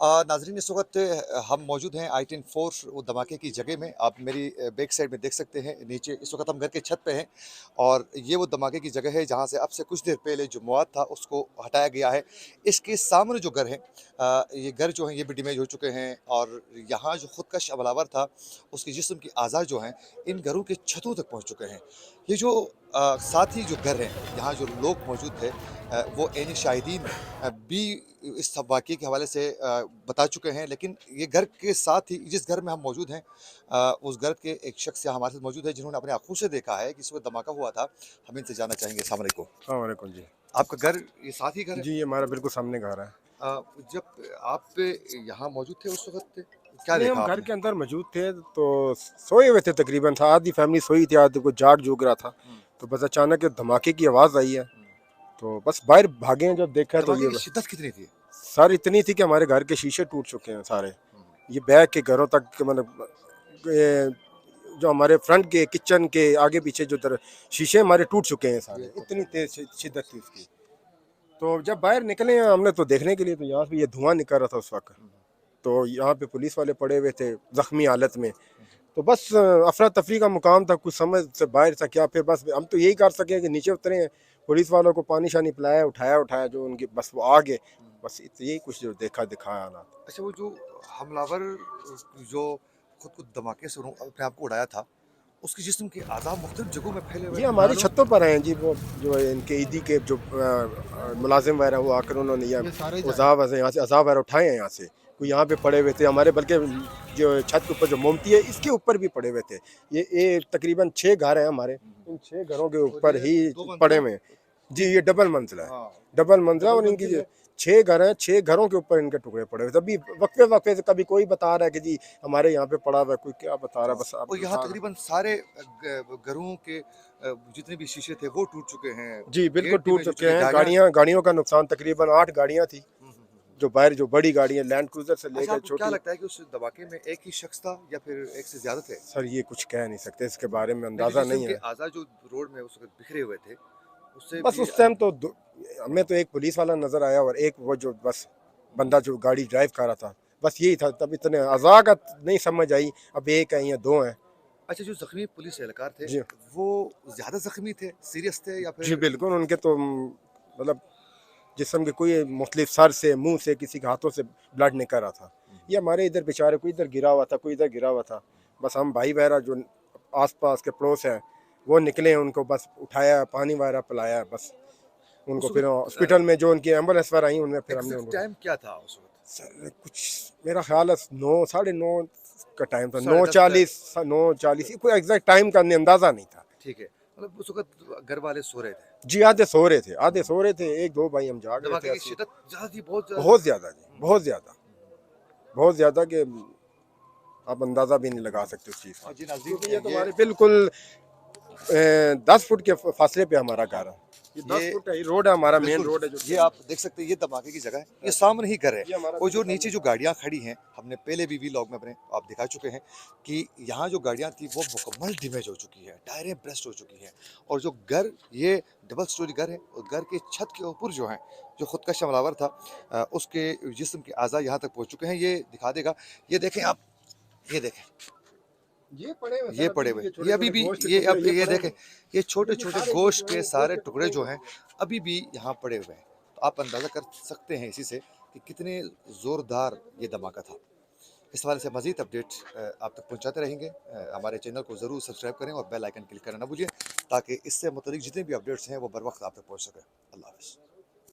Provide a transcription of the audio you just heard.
नाज़रीन इस वक्त हम मौजूद हैं I-10 वो धमाके की जगह में। आप मेरी बैक साइड में देख सकते हैं। नीचे इस वक्त हम घर के छत पे हैं और ये वो धमाके की जगह है जहाँ से अब से कुछ देर पहले जो मवाद था उसको हटाया गया है। इसके सामने जो घर है, ये घर जो हैं ये भी डैमेज हो चुके हैं और यहाँ जो खुदकश हमलावर था उसके जिस्म की आज़ा जो हैं इन घरों के छतों तक पहुँच चुके हैं। ये जो साथ ही जो घर हैं यहाँ जो लोग मौजूद थे, वो ऐन शाहिदीन भी इस वाक़ये के हवाले से बता चुके हैं। लेकिन ये घर के साथ ही जिस घर में हम मौजूद हैं, उस घर के एक शख्स यहाँ हमारे साथ मौजूद है जिन्होंने अपनी आँखों से देखा है कि इस वक़्त धमाका हुआ था। हम इनसे जानना चाहेंगे। अस्सलाम वालेकुम। अस्सलाम वालेकुम जी। आपका घर ये साथ ही घर है? जी, ये हमारा बिल्कुल सामने घर है। जब आप यहाँ मौजूद थे उस वक़्त क्या नहीं, देखा हम घर आपने? के अंदर मौजूद थे तो सोए हुए थे तकरीबन था आधी फैमिली सोई थी, आधी को जाग जूग रहा था। हुँ, तो बस अचानक धमाके की आवाज़ आई है, हुँ। तो बस बाहर भागे हैं जब देखा तो धमाके ये की शिद्दत कितनी थी? सर इतनी थी कि हमारे घर के शीशे टूट चुके हैं सारे। हुँ, ये बैक के घरों तक मतलब ये जो हमारे फ्रंट के किचन के आगे पीछे जो शीशे हमारे टूट चुके हैं सारे, इतनी तेज़ शिद्दत थी उसकी। तो जब बाहर निकले हैं हमने तो देखने के लिए, तो यहाँ पे ये धुआँ निकल रहा था उस वक़्त। हुँ, तो यहाँ पे पुलिस वाले पड़े हुए थे ज़ख्मी हालत में। हुँ। तो बस अफरा तफरी का मुकाम था, कुछ समझ से बाहर था क्या। फिर बस हम तो यही कर सके कि नीचे उतरे हैं, पुलिस वालों को पानी शानी पिलाया, उठाया जो उनके बस वो आ गए। बस यही कुछ जो देखा दिखाया हालात। अच्छा, वो जो हमलावर जो खुद को धमाके से अपने आप को उड़ाया था, उसके जिस्म के अज़ा मुख्तलिफ जगहों में फैले हुए जी, हैं। हमारी छतों पर हैं जी, वो जो इनके ईदी के जो मुलाजिम वगैरह वो आकर उन्होंने यहाँ यहाँ से अज़ाब वगैरह उठाए हैं यहाँ से। कोई यहाँ पे पड़े हुए थे हमारे, बल्कि जो छत के ऊपर जो मोमती है इसके ऊपर भी पड़े हुए थे। ये तकरीबन 6 घर हैं हमारे, इन 6 घरों के और ऊपर ये ही 2 पड़े मंजिला हुए हैं। जी, ये डबल मंजिला है, हाँ, डबल मंजिला। डबल और इनकी मंजिल जो है। 6 घर हैं, 6 घरों के ऊपर इनके टुकड़े पड़े हुए थे। अभी वक्फे वक्फे से कभी कोई बता रहा है कि जी हमारे यहाँ पे पड़ा हुआ है, कोई क्या बता रहा है, बस अब और यहाँ तकरीबन सारे घरों के जितने भी शीशे थे वो टूट चुके हैं, जी बिल्कुल गेट टूट डैमेज हो चुके चुके हैं, हैं। गाड़ियाँ। गाड़ियों का नुकसान तकरीबन 8 गाड़ियाँ थी, हुँ, हुँ, हुँ। जो बाहर जो बड़ी गाड़ियाँ लैंड क्रूजर से अच्छा, लेकर आपको क्या छोटी। लगता है कि उस धमाके में एक ही शख्स था या फिर एक से ज़्यादा थे? सर ये कुछ कह नहीं सकते, इसके बारे में नहीं, जो अंदाज़ा जिस्म नहीं के है। अज़ा जो रोड में उस वक़्त बिखरे हुए थे, उससे बस भी उस टाइम तो हमें तो एक पुलिस वाला नज़र आया और एक वो जो बस बंदा जो गाड़ी ड्राइव कर रहा था, बस यही था। तब इतने अज़ा का नहीं समझ आई, अब एक है या 2 हैं। अच्छा, जो ज़ख्मी पुलिस एहलकार थे, जी वो ज़्यादा ज़ख्मी थे, सीरियस थे या जी फिर? बिल्कुल, उनके तो मतलब जिस्म के कोई मुख्तलिफ सर से मुंह से किसी के हाथों से ब्लड निकल रहा था। ये हमारे इधर बेचारे कोई इधर गिरा हुआ था, कोई इधर गिरा हुआ था। बस हम भाई बहरा जो आस पास के पड़ोस हैं वो निकले, उनको बस उठाया, पानी वगैरह पिलाया, बस उनको उस फिर वक़्त हॉस्पिटल में जो उनकी एम्बुलेंस पर आई उनमें फिर हमने एग्ज़ैक्ट उनको टाइम क्या था उस वक़्त? सर कुछ मेरा ख्याल है 9 साढ़े 9 का टाइम था, साढ़े 10 का। 9:40 कोई एग्जैक्ट टाइम का अंदाज़ा नहीं था। ठीक है, मतलब उस वक़्त घर वाले सो रहे थे। जी आधे सो रहे थे, एक दो भाई हम जाग रहे थे धमाके की ऐसे ही। शिद्दत ज़्यादा थी, बहुत ज़्यादा बहुत थी। ज़्यादा जी, बहुत ज़्यादा, बहुत ज़्यादा कि आप अंदाज़ा भी नहीं लगा सकते उस चीज़ का। जी नाज़रीन, क्योंकि ये तो हमारे बिल्कुल 10 फुट के फासले पे हमारा घर है। ये 10 ये फुट है, ये रोड है हमारा, मेन बिल्कुल, रोड है ये जो आप देख सकते हैं, ये धमाके की जगह है, ये सामने ही घर है। ये हमारा और जो बिल्कुल नीचे जो गाड़ियाँ खड़ी हैं, हमने पहले भी व्लॉग में अपने आप दिखा चुके हैं कि यहाँ जो गाड़ियाँ थी वो मुकम्मल डैमेज हो चुकी है, टायरें ब्रस्ट हो चुकी हैं। और जो घर, ये डबल स्टोरी घर है और घर के छत के ऊपर जो है, जो खुदकश हमलावर था, उसके जिस्म के अज़ा यहाँ तक पहुँच चुके हैं। ये दिखा देगा, ये देखें आप, ये देखें, ये पड़े हुए ये सर, पड़े अभी हुए, भी ये ये छोटे अभी छोटे भी, गोश्त के ये टुकड़े अब ये ये पड़े देखें, हुए। ये छोटे ये छोटे सारे गोश्त के सारे गोश्त के टुकड़े जो टुकड़े हैं अभी भी यहाँ पड़े हुए हैं। तो आप अंदाज़ा कर सकते हैं इसी से कि कितने ज़ोरदार ये धमाका था। इस हवाले से मज़ीद अपडेट आप तक पहुँचाते रहेंगे। हमारे चैनल को ज़रूर सब्सक्राइब करें और बेल आइकन क्लिक करना ना भूलिए ताकि इससे मुतल्लिक जितने भी अपडेट्स हैं वो बर वक्त आप तक पहुँच सकें। अल्लाह हाफ़िज़।